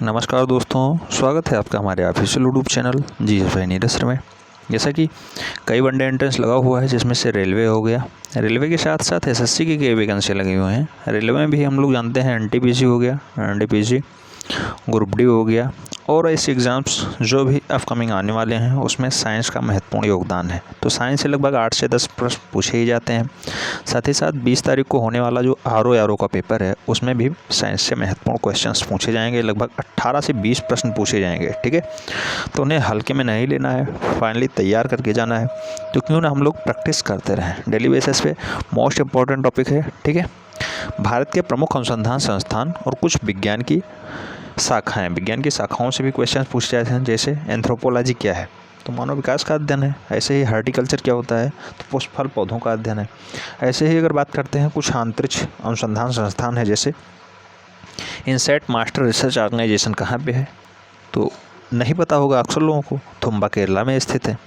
नमस्कार दोस्तों, स्वागत है आपका हमारे ऑफिशियल यूट्यूब चैनल जीएस भाई नीरज सर में। जैसा कि कई वनडे एंट्रेंस लगा हुआ है, जिसमें से रेलवे हो गया। रेलवे के साथ साथ एसएससी की कई वैकेंसी लगी हुई हैं। रेलवे में भी हम लोग जानते हैं एनटीपीसी हो गया, एनटीपीसी, ग्रुप डी हो गया, और ऐसे एग्ज़ाम्स जो भी अपकमिंग आने वाले हैं उसमें साइंस का महत्वपूर्ण योगदान है। तो साइंस से लगभग 8 से 10 प्रश्न पूछे ही जाते हैं। साथ ही साथ 20 तारीख को होने वाला जो आरओ का पेपर है उसमें भी साइंस से महत्वपूर्ण क्वेश्चंस पूछे जाएंगे। लगभग 18 से 20 प्रश्न पूछे जाएंगे, ठीक है। तो उन्हें हल्के में नहीं लेना है, फाइनली तैयार करके जाना है। तो क्यों ना हम लोग प्रैक्टिस करते रहें डेली बेसिस पे। मोस्ट इम्पॉर्टेंट टॉपिक है, ठीक है। भारत के प्रमुख अनुसंधान संस्थान और कुछ विज्ञान की शाखाएं, विज्ञान की शाखाओं से भी क्वेश्चन पूछे जाते हैं। जैसे एंथ्रोपोलॉजी क्या है, तो मानव विकास का अध्ययन है। ऐसे ही हॉर्टिकल्चर क्या होता है, तो पुष्प फल पौधों का अध्ययन है। ऐसे ही अगर बात करते हैं कुछ अंतरिक्ष अनुसंधान संस्थान है, जैसे इनसैट मास्टर रिसर्च ऑर्गेनाइजेशन कहाँ पे है, तो नहीं पता होगा अक्सर लोगों को, थुम्बा केरला में स्थित है।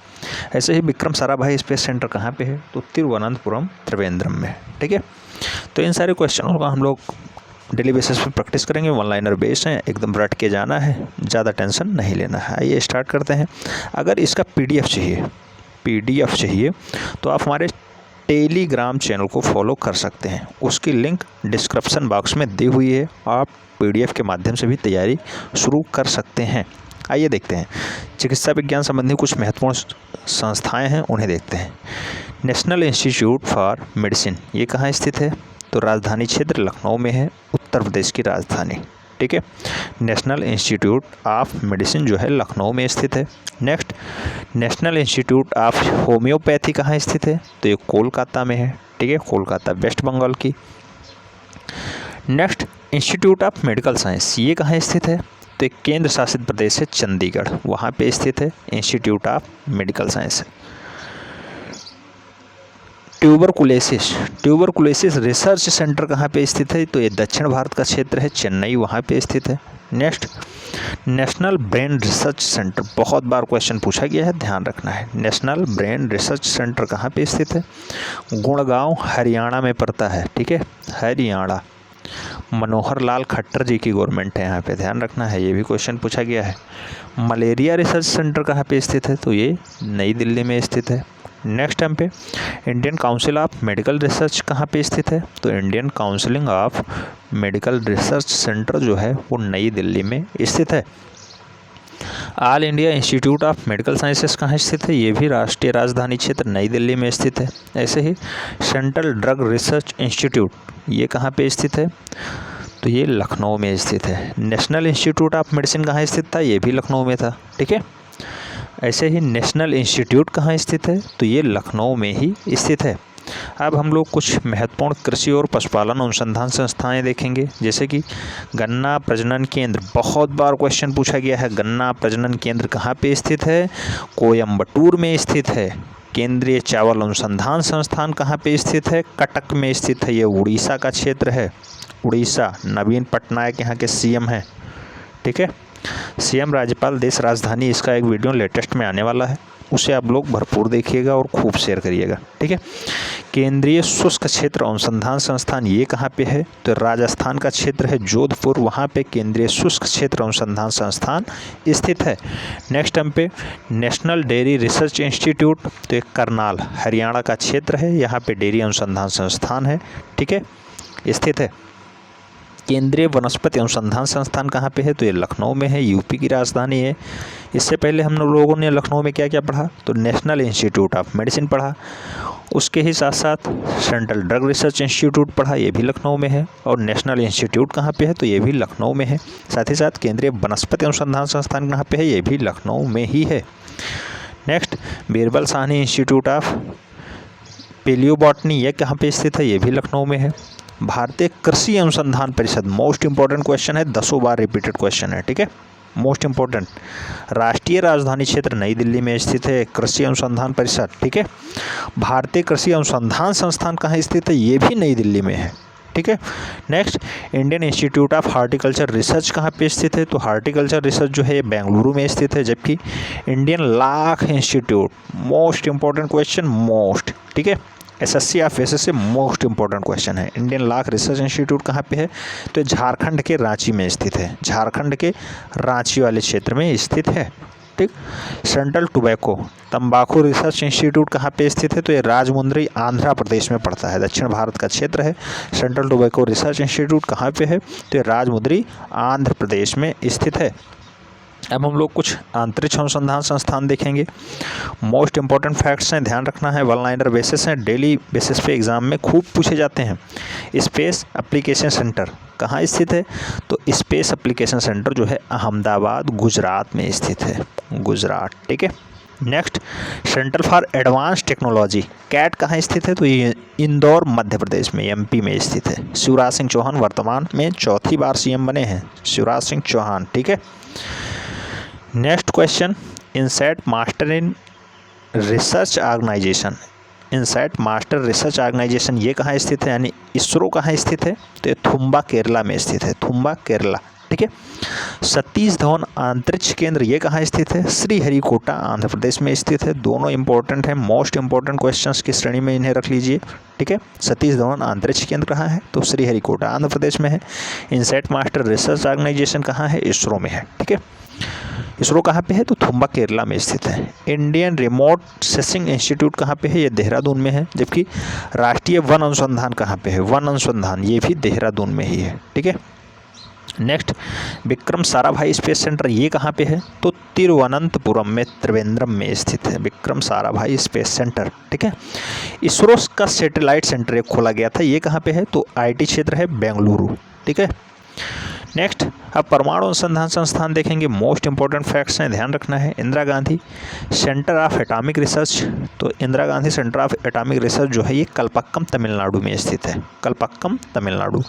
ऐसे ही विक्रम साराभाई स्पेस सेंटर कहाँ पे है, तो तिरुवनंतपुरम त्रिवेंद्रम में, ठीक है। तो इन सारे क्वेश्चनों का हम लोग डेली बेसिस पे प्रैक्टिस करेंगे। वन लाइनर बेस्ड हैं, एकदम रट के जाना है, ज़्यादा टेंशन नहीं लेना है। आइए स्टार्ट करते हैं। अगर इसका पीडीएफ चाहिए तो आप हमारे टेलीग्राम चैनल को फॉलो कर सकते हैं। उसकी लिंक डिस्क्रिप्शन बॉक्स में दी हुई है। आप पीडीएफ के माध्यम से भी तैयारी शुरू कर सकते हैं। आइए देखते हैं, चिकित्सा विज्ञान संबंधी कुछ महत्वपूर्ण संस्थाएं हैं, उन्हें देखते हैं। नेशनल इंस्टीट्यूट फॉर मेडिसिन, ये कहाँ स्थित है, तो राजधानी क्षेत्र लखनऊ में है, उत्तर प्रदेश की राजधानी, ठीक है। नेशनल इंस्टीट्यूट ऑफ मेडिसिन जो है लखनऊ में स्थित है। Next, national institute of homeopathy कहाँ स्थित है, तो ये कोलकाता में है, ठीक है, कोलकाता वेस्ट बंगाल की। Next, institute of medical science, ये कहाँ स्थित है, तो एक केंद्र शासित प्रदेश है चंडीगढ़, वहाँ पे स्थित है institute of medical science. Tuberculosis research centre कहाँ पे स्थित है, तो ये दक्षिण भारत का क्षेत्र है, चेन्नई वहाँ पे स्थित है। Next, national brain research centre, बहुत बार क्वेश्चन पूछा गया है, ध्यान रखना है। नेशनल ब्रेन रिसर्च सेंटर कहाँ पे स्थित है, गुड़गांव हरियाणा में पड़ता है, ठीक है, हरियाणा। मनोहर लाल खट्टर जी की गवर्नमेंट है यहाँ पे, ध्यान रखना है, ये भी क्वेश्चन पूछा गया है। मलेरिया रिसर्च सेंटर कहाँ पे स्थित है, तो ये नई दिल्ली में स्थित है। नेक्स्ट टाइम पे Indian council of medical research कहाँ पे स्थित है, तो Indian counselling of medical research centre जो है वो नई दिल्ली में स्थित है। All India institute of medical sciences कहाँ स्थित है, ये भी राष्ट्रीय राजधानी क्षेत्र नई दिल्ली में स्थित है। ऐसे ही सेंट्रल ड्रग रिसर्च इंस्टीट्यूट, ये कहाँ पे स्थित है, तो ये लखनऊ में स्थित है। नेशनल इंस्टीट्यूट ऑफ मेडिसिन कहाँ स्थित था, ये भी लखनऊ में था, ठीक है। ऐसे ही नेशनल इंस्टीट्यूट कहाँ स्थित है, तो ये लखनऊ में ही स्थित है। अब हम लोग कुछ महत्वपूर्ण कृषि और पशुपालन अनुसंधान संस्थाएं देखेंगे, जैसे कि गन्ना प्रजनन केंद्र, बहुत बार क्वेश्चन पूछा गया है। गन्ना प्रजनन केंद्र कहाँ पे स्थित है, कोयम्बटूर में स्थित है। केंद्रीय चावल अनुसंधान संस्थान कहाँ पे स्थित है, कटक में स्थित है, ये उड़ीसा का क्षेत्र है, उड़ीसा। नवीन पटनायक यहाँ के सीएम हैं, ठीक है, सीएम राज्यपाल देश राजधानी। इसका एक वीडियो लेटेस्ट में आने वाला है, उसे आप लोग भरपूर देखिएगा और खूब शेयर करिएगा, ठीक है। केंद्रीय शुष्क क्षेत्र अनुसंधान संस्थान, ये कहाँ पे है, तो राजस्थान का क्षेत्र है जोधपुर, वहाँ पे केंद्रीय शुष्क क्षेत्र अनुसंधान संस्थान स्थित है। नेक्स्ट टाइम पे नेशनल डेयरी रिसर्च इंस्टीट्यूट, तो एक करनाल हरियाणा का क्षेत्र है, यहाँ पे डेयरी अनुसंधान संस्थान है, ठीक है, स्थित है। केंद्रीय वनस्पति अनुसंधान संस्थान कहाँ पे है, तो ये लखनऊ में है, यूपी की राजधानी है। इससे पहले हम लोगों ने लखनऊ में क्या क्या पढ़ा, तो नेशनल इंस्टीट्यूट ऑफ मेडिसिन पढ़ा, उसके ही साथ साथ सेंट्रल ड्रग रिसर्च इंस्टीट्यूट पढ़ा, ये भी लखनऊ में है। और नेशनल इंस्टीट्यूट कहाँ पे है, तो ये भी लखनऊ में है। साथ ही साथ केंद्रीय वनस्पति अनुसंधान संस्थान कहाँ पे है, ये भी लखनऊ में ही है। Next, Birbal Sahni institute of palaeobotany, ये कहाँ पे स्थित है, ये भी लखनऊ में है। भारतीय कृषि अनुसंधान परिषद, मोस्ट इंपॉर्टेंट क्वेश्चन है, 10 बार रिपीटेड क्वेश्चन है, ठीक है, मोस्ट इंपॉर्टेंट। राष्ट्रीय राजधानी क्षेत्र नई दिल्ली में स्थित है कृषि अनुसंधान परिषद, ठीक है। भारतीय कृषि अनुसंधान संस्थान कहाँ स्थित है, ये भी नई दिल्ली में है, ठीक है। Next, Indian institute of horticulture research कहाँ पे स्थित है, तो हार्टिकल्चर रिसर्च जो है बेंगलुरु में स्थित है। जबकि Indian lakh institute, most important question, most, ठीक है, SSC of SSC most important question है। इंडियन लाख रिसर्च इंस्टीट्यूट कहाँ पे है? तो ये झारखंड के रांची में स्थित है, झारखंड के रांची वाले क्षेत्र में स्थित है। ठीक। सेंट्रल टोबैको तंबाकू रिसर्च इंस्टीट्यूट कहाँ पे स्थित है? तो ये राजमुंद्री आंध्र प्रदेश में पड़ता है, दक्षिण भारत का क्षेत्र है। सेंट्रल टोबैको रिसर्च इंस्टीट्यूट कहाँ पे है? तो ये राजमुंद्री आंध्र प्रदेश में स्थित है। अब हम लोग कुछ अंतरिक्ष अनुसंधान संस्थान देखेंगे। मोस्ट इंपॉर्टेंट फैक्ट्स हैं, ध्यान रखना है, वन लाइनर बेसिस हैं, डेली बेसिस पे एग्जाम में खूब पूछे जाते हैं। स्पेस एप्लीकेशन सेंटर कहाँ स्थित है? तो स्पेस एप्लीकेशन सेंटर जो है अहमदाबाद गुजरात में स्थित है, गुजरात। ठीक है। Next, centre for advance technology CAT कहाँ स्थित है? तो ये इंदौर मध्य प्रदेश में, MP में स्थित है। शिवराज सिंह चौहान वर्तमान में चौथी बार CM बने हैं, शिवराज सिंह चौहान। ठीक है। Next question, INSAT master in research organisation, INSAT master research organisation ये कहाँ स्थित है, यानी इसरो कहाँ स्थित है? तो ये थुम्बा केरला में स्थित है, थुम्बा केरला। ठीक है। सतीश धवन अंतरिक्ष केंद्र ये कहाँ स्थित है? श्रीहरिकोटा आंध्र प्रदेश में स्थित है। दोनों इंपॉर्टेंट है, मोस्ट इंपॉर्टेंट क्वेश्चंस की श्रेणी में इन्हें रख लीजिए। ठीक है। सतीश धवन अंतरिक्ष केंद्र कहाँ है? तो श्रीहरिकोटा आंध्र प्रदेश में है। इनसैट मास्टर रिसर्च ऑर्गेनाइजेशन कहाँ है? इसरो में है। ठीक है। इसरो कहाँ पे है? तो थुम्बा केरला में स्थित है। इंडियन रिमोट सेंसिंग इंस्टीट्यूट कहाँ पे है? ये देहरादून में है। जबकि राष्ट्रीय वन अनुसंधान कहाँ पे है? वन अनुसंधान ये भी देहरादून में ही है। ठीक है। Next, Vikram Sarabhai space centre ये कहाँ पे है? तो तिरुवनंतपुरम में, त्रिवेंद्रम में स्थित है विक्रम साराभाई स्पेस सेंटर। ठीक है। इसरो का सैटेलाइट सेंटर एक खोला गया था, ये कहाँ पे है? तो IT क्षेत्र है, बेंगलुरु। ठीक है। नेक्स्ट, अब परमाणु अनुसंधान संस्थान देखेंगे। मोस्ट इंपॉर्टेंट फैक्ट्स हैं, ध्यान रखना है। Indira Gandhi centre of atomic research, तो Indira Gandhi centre of atomic research जो है ये कलपक्कम तमिलनाडु में स्थित है, Kalpakkam Tamil Nadu.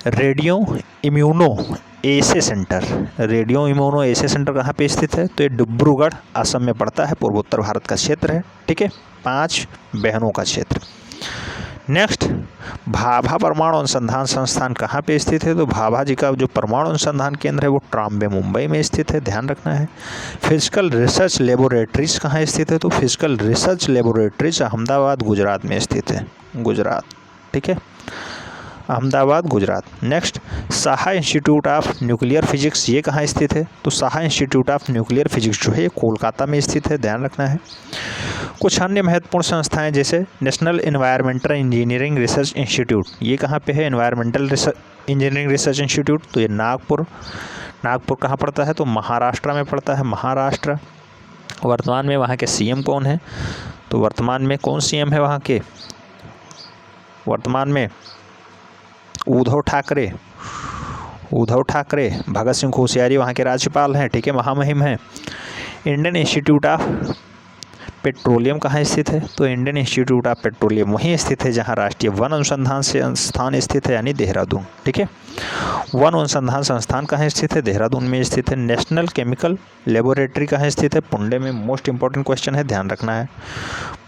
Radio immuno assay centre, radio immuno assay centre कहाँ पे स्थित है? तो ये डिब्रूगढ़ असम में पड़ता है, पूर्वोत्तर भारत का क्षेत्र है। ठीक है। 5 बहनों का क्षेत्र। नेक्स्ट, भाभा परमाणु अनुसंधान संस्थान कहाँ पे स्थित है? तो भाभा जी का जो परमाणु अनुसंधान केंद्र है वो ट्राम्बे मुंबई में स्थित है, ध्यान रखना है। फिजिकल रिसर्च लेबोरेटरीज कहाँ स्थित है? तो physical research laboratories Ahmedabad Gujarat में स्थित है, गुजरात। ठीक है। Ahmedabad Gujarat. Next, Saha institute of nuclear physics ये कहाँ स्थित है? तो Saha institute of nuclear physics जो है ये कोलकाता में स्थित है, ध्यान रखना है। कुछ अन्य महत्वपूर्ण संस्थाएं जैसे national environmental engineering research institute ये कहाँ पे है? एनवायरमेंटल इंजीनियरिंग रिसर्च इंस्टीट्यूट, तो ये नागपुर, नागपुर कहाँ पड़ता है? तो महाराष्ट्र में पड़ता है, महाराष्ट्र। वर्तमान में वहाँ के CM कौन है? तो वर्तमान में कौन CM है वहाँ के? वर्तमान में उद्धव ठाकरे, उद्धव ठाकरे। भगत सिंह कोश्यारी वहाँ के राज्यपाल हैं। ठीक है, महामहिम हैं। इंडियन इंस्टीट्यूट ऑफ पेट्रोलियम कहाँ स्थित है? तो इंडियन इंस्टीट्यूट ऑफ पेट्रोलियम वहीं स्थित है जहाँ राष्ट्रीय वन अनुसंधान संस्थान स्थित है, यानी देहरादून। ठीक है। वन अनुसंधान संस्थान कहाँ स्थित है? देहरादून में स्थित है। नेशनल केमिकल लेबोरेटरी कहाँ स्थित है? पुणे में। मोस्ट इंपॉर्टेंट क्वेश्चन है, ध्यान रखना है,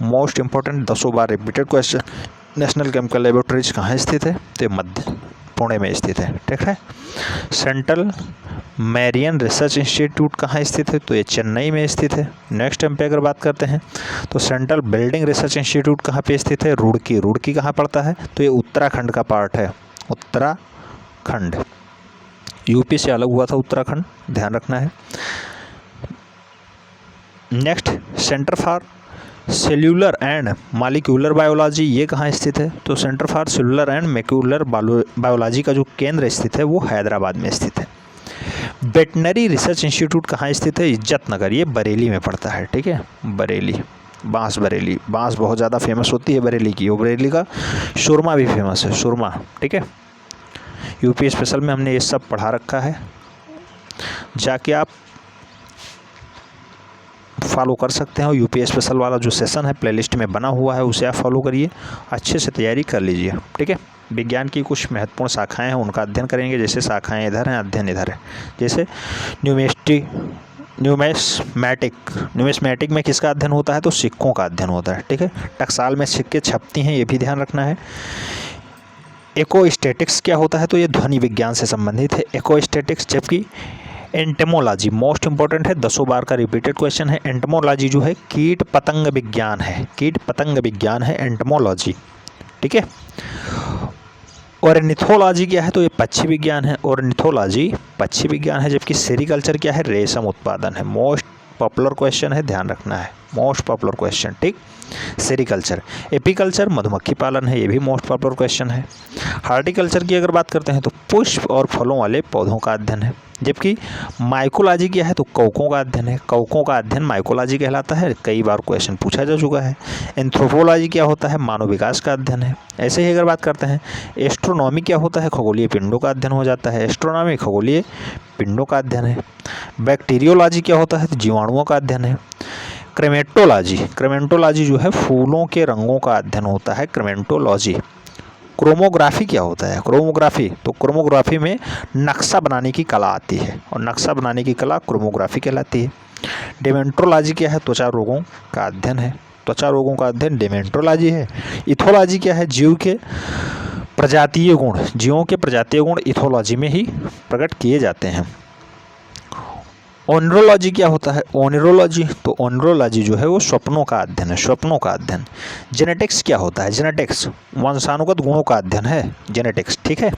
मोस्ट इंपॉर्टेंट 10 बार repeated question. National chemical laboratories कहाँ स्थित है? तो मध्य पुणे में स्थित है। ठीक है। सेंट्रल मैरियन रिसर्च इंस्टीट्यूट कहाँ स्थित है? तो ये चेन्नई में स्थित है। नेक्स्ट टाइम पे अगर बात करते हैं तो सेंट्रल बिल्डिंग रिसर्च इंस्टीट्यूट कहाँ पे स्थित है? रुड़की। रुड़की कहाँ पड़ता है? तो ये उत्तराखंड का पार्ट है, उत्तराखंड। UP से अलग हुआ था उत्तराखंड, ध्यान रखना है। Next, centre for cellular and molecular biology ये कहाँ स्थित है? तो centre for cellular and molecular biology का जो केंद्र स्थित है वो हैदराबाद में स्थित है। वेटनरी रिसर्च इंस्टीट्यूट कहाँ स्थित है? इज्जतनगर, ये बरेली में पड़ता है। ठीक है, बरेली, बांस बरेली, बांस बहुत ज़्यादा फेमस होती है बरेली की, और बरेली का सुरमा भी फेमस है, सुरमा। ठीक है। UP स्पेशल में हमने ये सब पढ़ा रखा है, जाके आप फॉलो कर सकते हैं। और UP स्पेशल वाला जो सेशन है प्लेलिस्ट में बना हुआ है उसे आप फॉलो करिए, अच्छे से तैयारी कर लीजिए। ठीक है। विज्ञान की कुछ महत्वपूर्ण शाखाएं हैं उनका अध्ययन करेंगे, जैसे शाखाएं इधर हैं, अध्ययन इधर है। जैसे न्यूमेस्मैटिक में किसका अध्ययन होता है? तो सिक्कों का अध्ययन होता है। ठीक है। टकसाल में सिक्के छपती हैं, ये भी ध्यान रखना है। इकोस्टैटिक्स क्या होता है? तो ये ध्वनि विज्ञान से संबंधित है, इकोस्टैटिक्स। जबकि एंटमोलॉजी मोस्ट इंपॉर्टेंट है, 10 बार का रिपीटेड क्वेश्चन है। एंटमोलॉजी जो है कीट पतंग विज्ञान है, कीट पतंग विज्ञान है एंटमोलॉजी, ठीक है। ऑर्निथोलॉजी क्या है, तो ये पक्षी विज्ञान है। ऑर्निथोलॉजी पक्षी विज्ञान है, जबकि सेरिकल्चर क्या है, रेशम उत्पादन है। मोस्ट पॉपुलर क्वेश्चन है, ध्यान रखना है, मोस्ट पॉपुलर क्वेश्चन, ठीक। सेरिकल्चर। एपीकल्चर मधुमक्खी पालन है, ये भी मोस्ट पॉपुलर क्वेश्चन है। हार्टिकल्चर की अगर बात करते हैं तो पुष्प और फलों वाले पौधों का अध्ययन है। जबकि माइकोलॉजी क्या है, तो कवकों का अध्ययन है। कवकों का अध्ययन माइकोलॉजी कहलाता है, कई बार क्वेश्चन पूछा जा चुका है। एंथ्रोपोलॉजी क्या होता है, मानव विकास का अध्ययन है। ऐसे ही अगर बात करते हैं एस्ट्रोनॉमी क्या होता है, खगोलीय पिंडों का अध्ययन हो जाता है। एस्ट्रोनॉमी खगोलीय पिंडों का अध्ययन है। बैक्टीरियोलॉजी क्या होता है, तो जीवाणुओं का अध्ययन है। क्रेमेटोलॉजी, क्रेमेटोलॉजी जो है फूलों के रंगों का अध्ययन होता है, क्रेमेटोलॉजी। क्रोमोग्राफी क्या होता है, क्रोमोग्राफी, तो क्रोमोग्राफी में नक्शा बनाने की कला आती है, और नक्शा बनाने की कला क्रोमोग्राफी कहलाती है। डेमेंट्रोलॉजी क्या है, त्वचा रोगों का अध्ययन है, त्वचा रोगों का अध्ययन डेमेंट्रोलॉजी है। इथोलॉजी क्या है, जीव के प्रजातीय गुण, जीवों के प्रजातीय गुण इथोलॉजी में ही प्रकट किए जाते हैं। ओनरोलॉजी क्या होता है, ओनरोलॉजी, तो ओनरोलॉजी जो है वो स्वप्नों का अध्ययन है, स्वप्नों का अध्ययन। जेनेटिक्स क्या होता है, जेनेटिक्स वंशानुगत गुणों का अध्ययन है, जेनेटिक्स, ठीक है।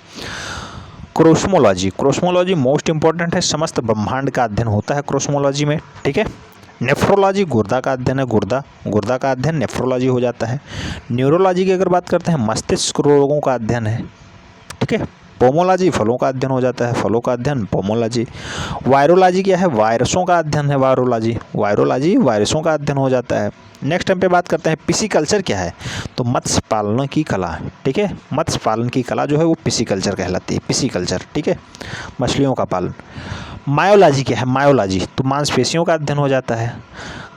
क्रोस्मोलॉजी, क्रोस्मोलॉजी मोस्ट इंपॉर्टेंट है, समस्त ब्रह्मांड का अध्ययन होता है क्रोस्मोलॉजी में, ठीक है। नेफ्रोलॉजी गुर्दा का अध्ययन है, गुर्दा का अध्ययन नेफ्रोलॉजी हो जाता है। न्यूरोलॉजी की अगर बात करते हैं मस्तिष्क रोगों का अध्ययन है, ठीक है। पोमोलॉजी फलों का अध्ययन हो जाता है, फलों का अध्ययन पोमोलॉजी। वायरोलॉजी क्या है, वायरसों का अध्ययन है, वायरोलॉजी, वायरोलॉजी वायरसों का अध्ययन हो जाता है। नेक्स्ट टाइम पे बात करते हैं पिसीकल्चर क्या है, तो मत्स्य पालन की कला, ठीक है। मत्स्य पालन की कला जो है वो पिसीकल्चर कहलाती है, पिसीकल्चर, ठीक है, मछलियों का पालन। मायोलॉजी क्या है, मायोलॉजी, तो मांसपेशियों का अध्ययन हो जाता है।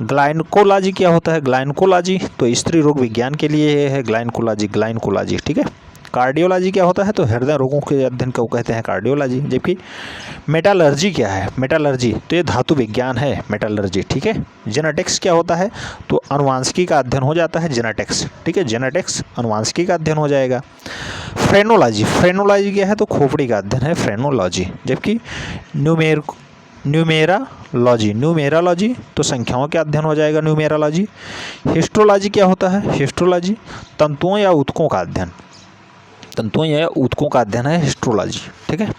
ग्लाइनकोलॉजी क्या होता है, ग्लाइनकोलॉजी, तो स्त्री रोग विज्ञान के लिए है ग्लाइनकोलॉजी, ग्लाइनकोलॉजी, ठीक है। कार्डियोलॉजी क्या होता है, तो हृदय रोगों के अध्ययन को कहते हैं कार्डियोलॉजी। जबकि मेटालर्जी क्या है, मेटालर्जी, तो ये धातु विज्ञान है, मेटालर्जी, ठीक है। जेनेटिक्स क्या होता है, तो अनुवांशिकी का अध्ययन हो जाता है, जेनेटिक्स, ठीक है, जेनेटिक्स अनुवांशिकी का अध्ययन हो जाएगा। फ्रेनोलॉजी, फ्रेनोलॉजी क्या है, तो खोपड़ी का अध्ययन है, फ्रेनोलॉजी। जबकि न्यूमेरालॉजी, न्यूमेरालॉजी, तो संख्याओं का अध्ययन हो जाएगा, न्यूमेरालॉजी। हिस्टोलॉजी क्या होता है, हिस्टोलॉजी तंतुओं या ऊतकों का अध्ययन, तंतुओं या ऊतकों का अध्ययन है हिस्टोलॉजी, ठीक है।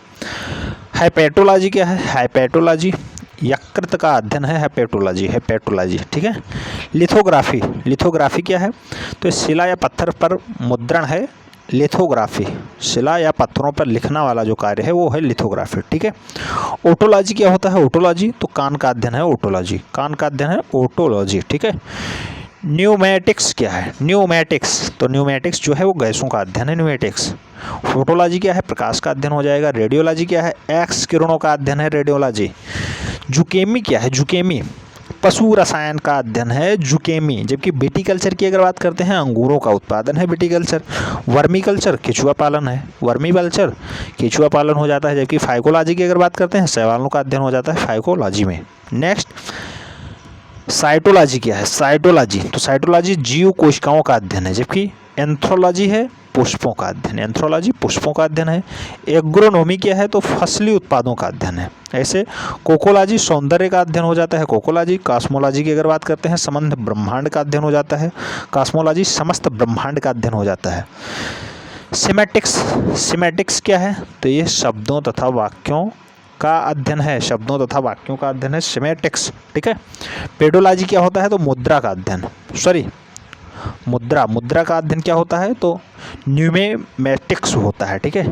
हाइपेटोलॉजी क्या है, हाइपेटोलॉजी यकृत का अध्ययन है, हाइपेटोलॉजी, हाइपेटोलॉजी, ठीक है। लिथोग्राफी, लिथोग्राफी क्या है, तो शिला या पत्थर पर मुद्रण है, लिथोग्राफी, शिला या पत्थरों पर लिखना वाला जो कार्य है वो है लिथोग्राफी, ठीक है। ओटोलॉजी क्या होता है, ओटोलॉजी, तो कान का अध्ययन है, ओटोलॉजी, कान का अध्ययन है, ओटोलॉजी, ठीक है। न्यूमेटिक्स क्या है, न्यूमेटिक्स, तो न्यूमेटिक्स जो है वो गैसों का अध्ययन है, न्यूमेटिक्स। फोटोलॉजी क्या है, प्रकाश का अध्ययन हो जाएगा। रेडियोलॉजी क्या है, एक्स किरणों का अध्ययन है, रेडियोलॉजी। जुकेमी क्या है, जुकेमी पशु रसायन का अध्ययन है, जुकेमी। जबकि विटीकल्चर की अगर बात करते हैं अंगूरों का उत्पादन है, विटीकल्चर। वर्मीकल्चर केचुआ पालन है, वर्मीकल्चर केचुआ पालन हो जाता है। जबकि फाइकोलॉजी की अगर बात करते हैं शैवालों का अध्ययन हो जाता है फाइकोलॉजी में। नेक्स्ट साइटोलॉजी क्या है, साइटोलॉजी, तो साइटोलॉजी जीव कोशिकाओं का अध्ययन है। जबकि एंथ्रोलॉजी है पुष्पों का अध्ययन, एंथ्रोलॉजी पुष्पों का अध्ययन है। एग्रोनोमी क्या है, तो फसली उत्पादों का अध्ययन है। ऐसे कोकोलॉजी सौंदर्य का अध्ययन हो जाता है, कोकोलॉजी। कॉस्मोलॉजी की अगर बात करते हैं संबंध ब्रह्मांड का अध्ययन हो जाता है, कॉस्मोलॉजी समस्त ब्रह्मांड का अध्ययन हो जाता है। सिमेटिक्स, सिमेटिक्स क्या है, तो ये शब्दों तथा वाक्यों का अध्ययन है, शब्दों तथा वाक्यों का अध्ययन है, सिमेटिक्स, ठीक है। पेडोलॉजी क्या होता है, तो मुद्रा का अध्ययन, मुद्रा, मुद्रा का अध्ययन क्या होता है, तो न्यूमेटिक्स होता है, ठीक है,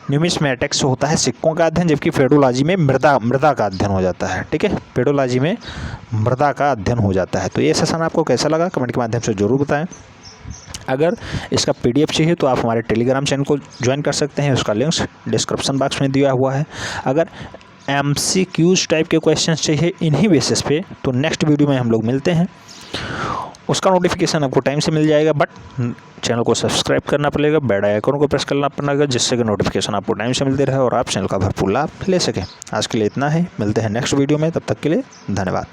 न्यूमिस्मेटिक्स होता है सिक्कों का अध्ययन। जबकि पेडोलॉजी में मृदा का अध्ययन हो जाता है, ठीक है, पेडोलॉजी में मृदा का अध्ययन हो जाता है। तो ये सेशन आपको कैसा लगा कमेंट के माध्यम से जरूर बताएं। अगर इसका PDF चाहिए तो आप हमारे टेलीग्राम चैनल को ज्वाइन कर सकते हैं, उसका लिंक्स डिस्क्रिप्शन बॉक्स में दिया हुआ है। अगर MCQs टाइप के क्वेश्चंस चाहिए इन्हीं बेसिस पे, तो नेक्स्ट वीडियो में हम लोग मिलते हैं, उसका नोटिफिकेशन आपको टाइम से मिल जाएगा। बट चैनल को सब्सक्राइब करना पड़ेगा, बेल आइकन को प्रेस करना पड़ेगा, जिससे कि नोटिफिकेशन आपको टाइम से मिलते रहे और आप चैनल का भरपूर लाभ ले सकें। आज के लिए इतना ही, मिलते हैं नेक्स्ट वीडियो में, तब तक के लिए धन्यवाद।